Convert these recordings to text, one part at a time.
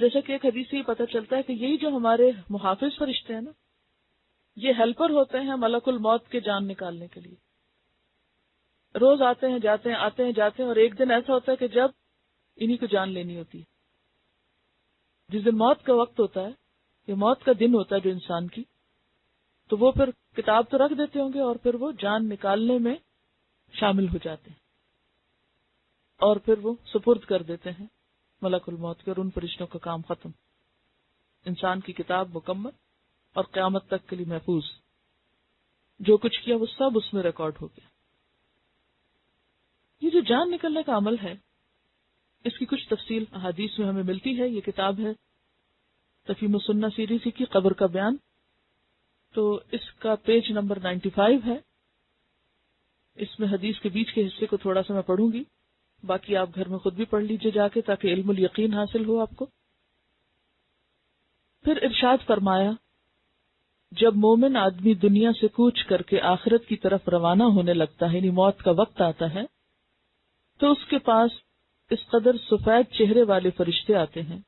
جیسا کہ ایک حدیث سے یہ پتہ چلتا ہے کہ یہی جو ہمارے محافظ فرشتے ہیں نا، یہ ہیلپر ہوتے ہیں ملک الموت کے جان نکالنے کے لیے. روز آتے ہیں جاتے ہیں، آتے ہیں جاتے ہیں، اور ایک دن ایسا ہوتا ہے کہ جب انہی کو جان لینی ہوتی ہے. جس دن موت کا وقت ہوتا ہے، یہ موت کا دن ہوتا ہے جو انسان کی، تو وہ پھر کتاب تو رکھ دیتے ہوں گے اور پھر وہ جان نکالنے میں شامل ہو جاتے ہیں، اور پھر وہ سپرد کر دیتے ہیں ملک الموت کے، اور ان فرشتوں کا کام ختم. انسان کی کتاب مکمل اور قیامت تک کے لیے محفوظ. جو کچھ کیا وہ سب اس میں ریکارڈ ہو گیا. یہ جو جان نکلنے کا عمل ہے، اس کی کچھ تفصیل احادیث میں ہمیں ملتی ہے. یہ کتاب ہے تفہیم السنہ سیریز کی قبر کا بیان، تو اس کا پیج نمبر 95 ہے. اس میں حدیث کے بیچ کے حصے کو تھوڑا سا میں پڑھوں گی، باقی آپ گھر میں خود بھی پڑھ لیجئے جا کے، تاکہ علم الیقین حاصل ہو آپ کو. پھر ارشاد فرمایا، جب مومن آدمی دنیا سے کوچ کر کے آخرت کی طرف روانہ ہونے لگتا ہے، یعنی موت کا وقت آتا ہے، تو اس کے پاس اس قدر سفید چہرے والے فرشتے آتے ہیں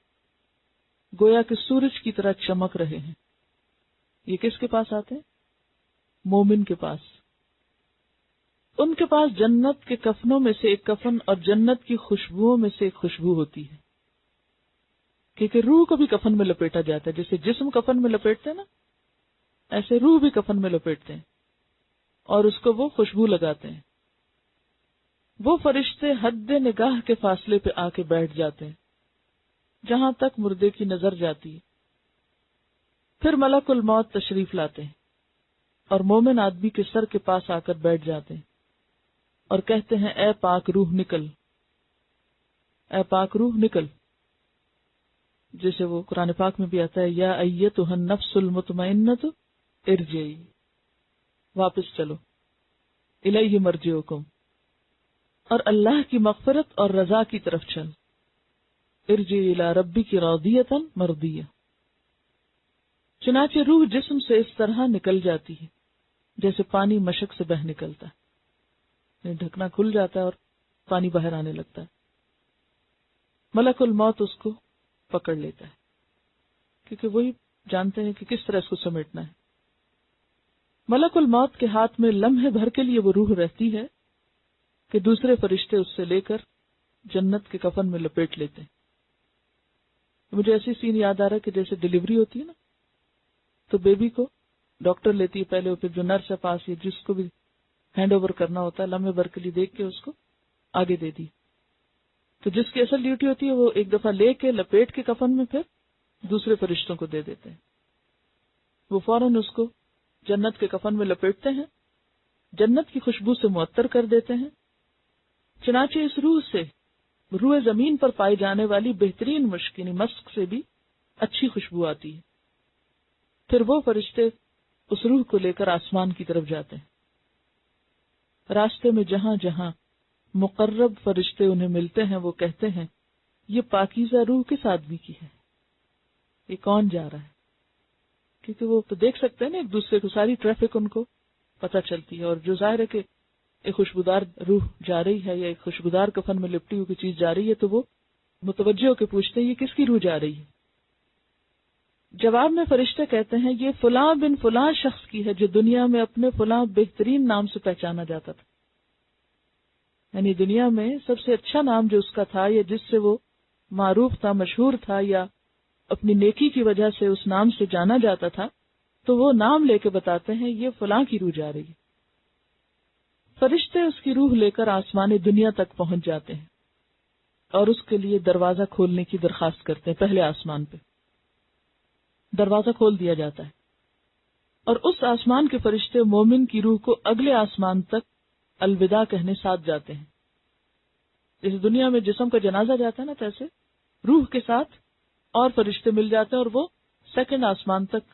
گویا کہ سورج کی طرح چمک رہے ہیں. یہ کس کے پاس آتے ہیں؟ مومن کے پاس. ان کے پاس جنت کے کفنوں میں سے ایک کفن اور جنت کی خوشبوؤں میں سے ایک خوشبو ہوتی ہے، کیونکہ روح کو بھی کفن میں لپیٹا جاتا ہے. جیسے جسم کفن میں لپیٹتے ہیں نا، ایسے روح بھی کفن میں لپیٹتے ہیں اور اس کو وہ خوشبو لگاتے ہیں. وہ فرشتے حد نگاہ کے فاصلے پہ آ کے بیٹھ جاتے ہیں جہاں تک مردے کی نظر جاتی ہے. پھر ملک الموت تشریف لاتے ہیں اور مومن آدمی کے سر کے پاس آ کر بیٹھ جاتے ہیں اور کہتے ہیں، اے پاک روح نکل، اے پاک روح نکل. جیسے وہ قرآن پاک میں بھی آتا ہے، یا ایتھا النفس المطمئنۃ ارجعی، واپس چلو، الیہ مرجعکم، اور اللہ کی مغفرت اور رضا کی طرف چل. ارجعی الی ربک راضیۃ مرضیہ. چنانچہ روح جسم سے اس طرح نکل جاتی ہے جیسے پانی مشک سے بہہ نکلتا ہے، ڈھکنا کھل جاتا ہے اور پانی باہر آنے لگتا ہے. ملک الموت اس کو پکڑ لیتا ہے، کیونکہ وہی جانتے ہیں کہ کس طرح اس کو سمیٹنا ہے. ملک الموت کے ہاتھ میں لمحے بھر کے لیے وہ روح رہتی ہے کہ دوسرے فرشتے اس سے لے کر جنت کے کفن میں لپیٹ لیتے ہیں. مجھے ایسی سین یاد آ رہا ہے کہ جیسے ڈیلیوری ہوتی ہے نا، تو بیبی کو ڈاکٹر لیتی ہے پہلے، پھر جو نرس ہے پاس، یا جس کو بھی ہینڈ اوور کرنا ہوتا ہے، لمحے بھر کے لیے دیکھ کے اس کو آگے دے دی. تو جس کی اصل ڈیوٹی ہوتی ہے وہ ایک دفعہ لے کے لپیٹ کے کفن میں پھر دوسرے فرشتوں کو دے دیتے ہیں. وہ فوراً اس کو جنت کے کفن میں لپیٹتے ہیں، جنت کی خوشبو سے معطر کر دیتے ہیں. چنانچہ اس روح سے روح زمین پر پائی جانے والی بہترین مشک یعنی مسک سے بھی اچھی خوشبو آتی ہے. پھر وہ فرشتے اس روح کو لے کر آسمان کی طرف جاتے ہیں. راستے میں جہاں جہاں مقرب فرشتے انہیں ملتے ہیں وہ کہتے ہیں، یہ پاکیزہ روح کس آدمی کی ہے، یہ کون جا رہا ہے؟ کیونکہ وہ تو دیکھ سکتے ہیں نا ایک دوسرے کو، ساری ٹریفک ان کو پتہ چلتی ہے. اور جو ظاہر ہے کہ ایک خوشبودار روح جا رہی ہے یا ایک خوشبودار کفن میں لپٹی ہوئی چیز جا رہی ہے، تو وہ متوجہ ہو کے پوچھتے ہیں، یہ کس کی روح جا رہی ہے؟ جواب میں فرشتے کہتے ہیں، یہ فلاں بن فلاں شخص کی ہے جو دنیا میں اپنے فلاں بہترین نام سے پہچانا جاتا تھا. یعنی دنیا میں سب سے اچھا نام جو اس کا تھا یا جس سے وہ معروف تھا، مشہور تھا، یا اپنی نیکی کی وجہ سے اس نام سے جانا جاتا تھا، تو وہ نام لے کے بتاتے ہیں یہ فلاں کی روح جا رہی ہے. فرشتے اس کی روح لے کر آسمان دنیا تک پہنچ جاتے ہیں اور اس کے لیے دروازہ کھولنے کی درخواست کرتے ہیں. پہلے آسمان پہ دروازہ کھول دیا جاتا ہے اور اس آسمان کے فرشتے مومن کی روح کو اگلے آسمان تک الوداع کہنے ساتھ جاتے ہیں. جیسے دنیا میں جسم کا جنازہ جاتا ہے نا، تیسے روح کے ساتھ اور فرشتے مل جاتے ہیں اور وہ سیکنڈ آسمان تک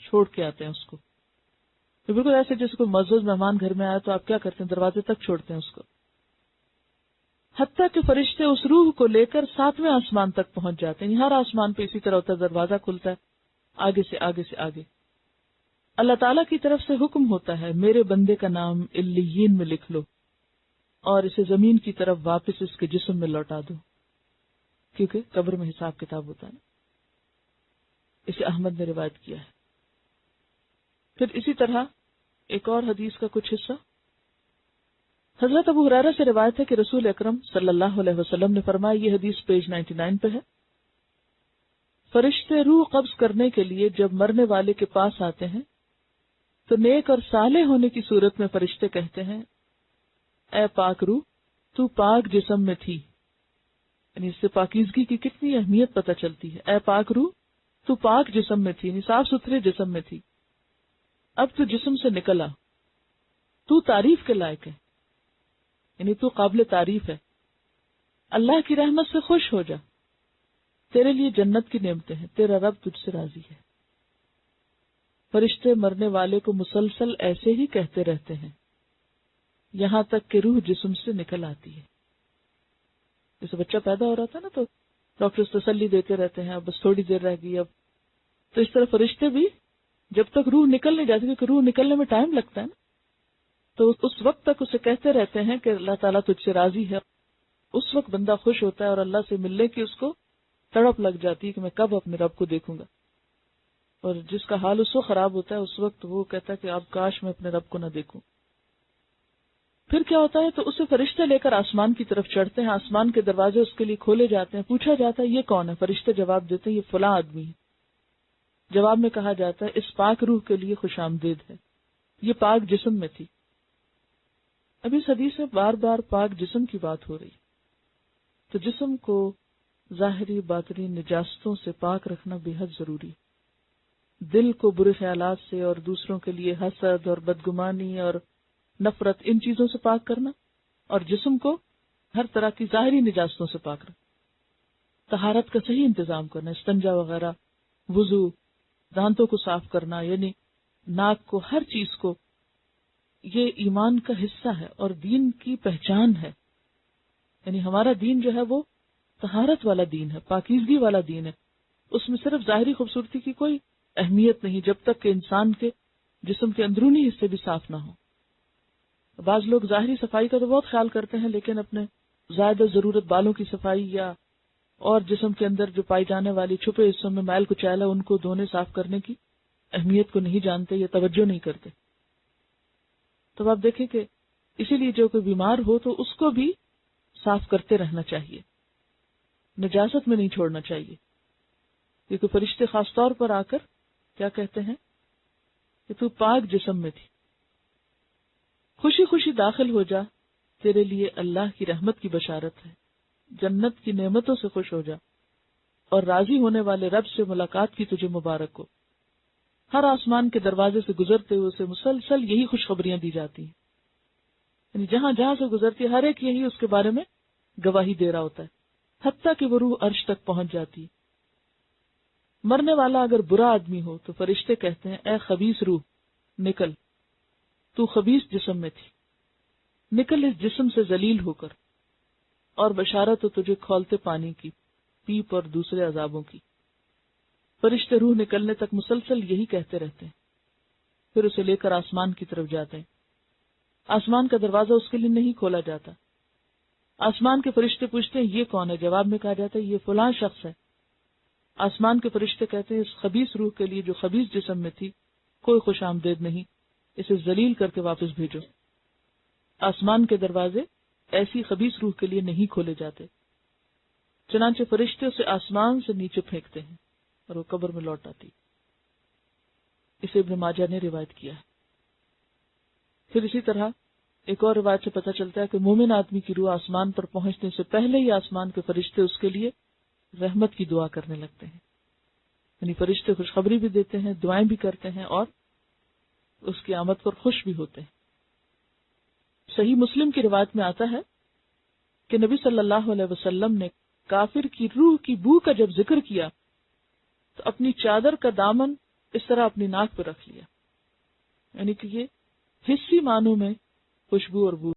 چھوڑ کے آتے ہیں اس کو. تو بالکل ایسے جیسے کوئی معزز مہمان گھر میں آیا تو آپ کیا کرتے ہیں، دروازے تک چھوڑتے ہیں اس کو. حتیٰ کہ فرشتے اس روح کو لے کر 7ویں آسمان تک پہنچ جاتے ہیں. ہر آسمان پہ اسی طرح ہوتا ہے، دروازہ کھلتا ہے آگے سے آگے سے آگے. اللہ تعالیٰ کی طرف سے حکم ہوتا ہے، میرے بندے کا نام علیین میں لکھ لو اور اسے زمین کی طرف واپس اس کے جسم میں لوٹا دو، کیونکہ قبر میں حساب کتاب ہوتا ہے نا. اسے احمد نے روایت کیا ہے۔ پھر اسی طرح ایک اور حدیث کا کچھ حصہ حضرت ابو ہریرہ سے روایت ہے کہ رسول اکرم صلی اللہ علیہ وسلم نے فرمایا، یہ حدیث پیج 99 پہ ہے، فرشتے روح قبض کرنے کے لیے جب مرنے والے کے پاس آتے ہیں تو نیک اور صالح ہونے کی صورت میں فرشتے کہتے ہیں، اے پاک روح، تو پاک جسم میں تھی، یعنی اس سے پاکیزگی کی کتنی اہمیت پتہ چلتی ہے۔ اے پاک روح، تو پاک جسم میں تھی، یعنی صاف ستھرے جسم میں تھی، اب تو جسم سے نکلا، تو تعریف کے لائق ہے، یعنی تو قابل تعریف ہے، اللہ کی رحمت سے خوش ہو جا، تیرے لیے جنت کی نعمتیں ہیں، تیرا رب تجھ سے راضی ہے۔ فرشتے مرنے والے کو مسلسل ایسے ہی کہتے رہتے ہیں یہاں تک کہ روح جسم سے نکل آتی ہے۔ جیسے بچہ پیدا ہو رہا تھا نا تو ڈاکٹر تسلی دیتے رہتے ہیں، اب بس تھوڑی دیر رہ گئی، اب تو اس طرح فرشتے بھی جب تک روح نکل نہیں جاتی، کیونکہ روح نکلنے میں ٹائم لگتا ہے نا، تو اس وقت تک اسے کہتے رہتے ہیں کہ اللہ تعالیٰ تجھ سے راضی ہے۔ اس وقت بندہ خوش ہوتا ہے اور اللہ سے ملنے کی اس کو تڑپ لگ جاتی ہے کہ میں کب اپنے رب کو دیکھوں گا، اور جس کا حال اس وقت خراب ہوتا ہے اس وقت وہ کہتا ہے کہ اب کاش میں اپنے رب کو نہ دیکھوں۔ پھر کیا ہوتا ہے، تو اسے فرشتے لے کر آسمان کی طرف چڑھتے ہیں، آسمان کے دروازے اس کے لیے کھولے جاتے ہیں، پوچھا جاتا ہے یہ کون ہے، فرشتے جواب دیتے ہیں یہ فلاں آدمی ہے۔ جواب میں کہا جاتا ہے اس پاک روح کے لیے خوش آمدید ہے، یہ پاک جسم میں تھی۔ ابھی اس حدیث میں بار بار پاک جسم کی بات ہو رہی، تو جسم کو ظاہری باطنی نجاستوں سے پاک رکھنا بے حد ضروری ہے۔ دل کو برے خیالات سے اور دوسروں کے لیے حسد اور بدگمانی اور نفرت، ان چیزوں سے پاک کرنا، اور جسم کو ہر طرح کی ظاہری نجاستوں سے پاک رکھنا، طہارت کا صحیح انتظام کرنا، استنجا وغیرہ، وضو، دانتوں کو صاف کرنا، یعنی ناک کو، ہر چیز کو، یہ ایمان کا حصہ ہے اور دین کی پہچان ہے۔ یعنی ہمارا دین جو ہے وہ طہارت والا دین ہے، پاکیزگی والا دین ہے، اس میں صرف ظاہری خوبصورتی کی کوئی اہمیت نہیں جب تک کہ انسان کے جسم کے اندرونی حصے بھی صاف نہ ہوں۔ بعض لوگ ظاہری صفائی کا تو بہت خیال کرتے ہیں، لیکن اپنے زائد ضرورت بالوں کی صفائی یا اور جسم کے اندر جو پائی جانے والی چھپے حصوں میں میل کچیل ہے ان کو دھونے صاف کرنے کی اہمیت کو نہیں جانتے یا توجہ نہیں کرتے۔ تو آپ دیکھیں کہ اسی لیے جو کوئی بیمار ہو تو اس کو بھی صاف کرتے رہنا چاہیے، نجاست میں نہیں چھوڑنا چاہیے، کیونکہ فرشتے خاص طور پر آ کر کیا کہتے ہیں کہ تو پاک جسم میں تھی، خوشی خوشی داخل ہو جا، تیرے لیے اللہ کی رحمت کی بشارت ہے، جنت کی نعمتوں سے خوش ہو جا، اور راضی ہونے والے رب سے ملاقات کی تجھے مبارک ہو۔ ہر آسمان کے دروازے سے گزرتے ہوئے اسے مسلسل یہی خوشخبریاں دی جاتی ہیں، یعنی جہاں جہاں سے گزرتی ہر ایک یہی اس کے بارے میں گواہی دے رہا ہوتا ہے، حتیٰ کہ وہ روح عرش تک پہنچ جاتی ہے۔ مرنے والا اگر برا آدمی ہو تو فرشتے کہتے ہیں اے خبیث روح نکل، تو خبیث جسم میں تھی، نکل اس جسم سے ذلیل ہو کر، اور بشارت ہو تجھے کھولتے پانی کی، پیپ اور دوسرے عذابوں کی۔ فرشتے روح نکلنے تک مسلسل یہی کہتے رہتے ہیں، پھر اسے لے کر آسمان کی طرف جاتے ہیں۔ آسمان کا دروازہ اس کے لیے نہیں کھولا جاتا، آسمان کے فرشتے پوچھتے ہیں یہ کون ہے، جواب میں کہا جاتا ہے یہ فلاں شخص ہے۔ آسمان کے فرشتے کہتے ہیں اس خبیث روح کے لیے جو خبیث جسم میں تھی کوئی خوش آمدید نہیں، اسے ذلیل کر کے واپس بھیجو۔ آسمان کے دروازے ایسی خبیث روح کے لیے نہیں کھولے جاتے، چنانچہ فرشتے اسے آسمان سے نیچے پھینکتے ہیں اور وہ قبر میں لوٹ آتی۔ اسے ابن ماجہ نے روایت کیا ہے۔ پھر اسی طرح ایک اور روایت سے پتہ چلتا ہے کہ مومن آدمی کی روح آسمان پر پہنچنے سے پہلے ہی آسمان کے فرشتے اس کے لیے رحمت کی دعا کرنے لگتے ہیں، یعنی فرشتے خوشخبری بھی دیتے ہیں، دعائیں بھی کرتے ہیں اور اس کی آمد پر خوش بھی ہوتے ہیں۔ صحیح مسلم کی روایت میں آتا ہے کہ نبی صلی اللہ علیہ وسلم نے کافر کی روح کی بو کا جب ذکر کیا تو اپنی چادر کا دامن اس طرح اپنی ناک پہ رکھ لیا، یعنی کہ یہ حسی معنوں میں خوشبو اور بو